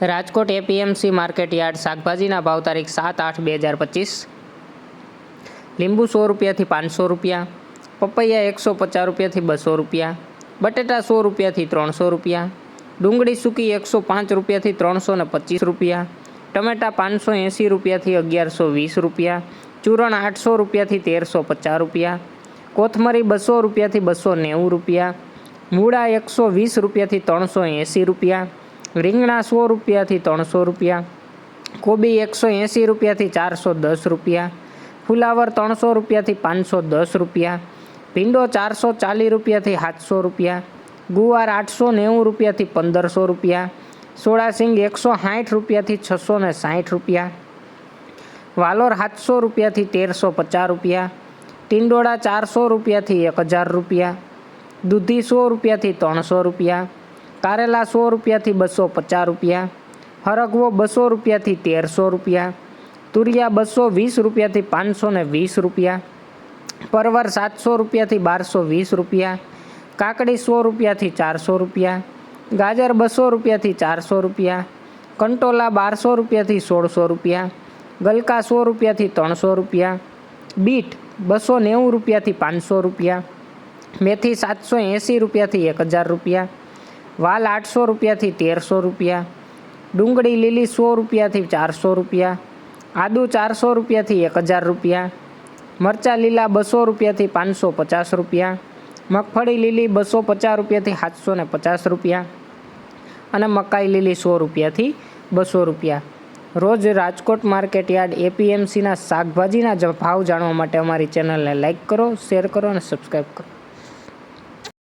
Rajkot APMC market yard શાકભાજીના ભાવ તારીખ 7/8/2025। લીંબુ 100 રૂપિયાથી 500 રૂપિયા, પપૈયા 150 રૂપિયાથી 200 રૂપિયા, બટેટા 100 રૂપિયાથી 300 રૂપિયા, ડુંગળી સૂકી 105 રૂપિયાથી 325 રૂપિયા, ટમેટા 580 રૂપિયાથી 1120 રૂપિયા, ચૂરણ 800 રૂપિયાથી 1350 રૂપિયા, કોથમરી 200 રૂપિયાથી 290 રૂપિયા, મૂળા 120 રૂપિયાથી 380 રૂપિયા, રીંગણા 100 રૂપિયાથી 300 રૂપિયા, કોબી 180 રૂપિયાથી 410 રૂપિયા, ફુલાવર 300 રૂપિયાથી 510 રૂપિયા, ભીંડો 440 રૂપિયાથી 700 રૂપિયા, ગુવાર 890 રૂપિયાથી 1500 રૂપિયા, સોળાસિંગ 160 રૂપિયાથી 660 રૂપિયા, વાલોર 700 રૂપિયાથી 1350 રૂપિયા, ટિંડોળા 400 રૂપિયાથી 1000 રૂપિયા, દૂધી 100 રૂપિયાથી 300 રૂપિયા, કારેલા 100 રૂપિયાથી 250 રૂપિયા, હરગવો 200 રૂપિયાથી 1300 રૂપિયા, તુરિયા 220 રૂપિયાથી 520 રૂપિયા, પરવર 700 રૂપિયાથી 1220 રૂપિયા, કાકડી 100 રૂપિયાથી 400 રૂપિયા, ગાજર 200 રૂપિયાથી 400 રૂપિયા, કંટોલા 1200 રૂપિયાથી 1600 રૂપિયા, ગલકા 100 રૂપિયાથી 300 રૂપિયા, બીટ 290 રૂપિયાથી 500 રૂપિયા, મેથી 780 રૂપિયાથી 1000 રૂપિયા, વાલ 800 રૂપિયાથી 1300 રૂપિયા, ડુંગળી લીલી 100 રૂપિયાથી 400 રૂપિયા, આદુ 400 રૂપિયાથી 1000 રૂપિયા, મરચાં લીલા 200 રૂપિયાથી 550 રૂપિયા, મગફળી લીલી 250 રૂપિયાથી 750 રૂપિયા અને મકાઈ લીલી 100 રૂપિયાથી 200 રૂપિયા। રોજ રાજકોટ માર્કેટ યાર્ડ એપીએમસીના શાકભાજીના ભાવ જાણવા માટે અમારી ચેનલને લાઇક કરો, શેર કરો અને સબસ્ક્રાઈબ કરો।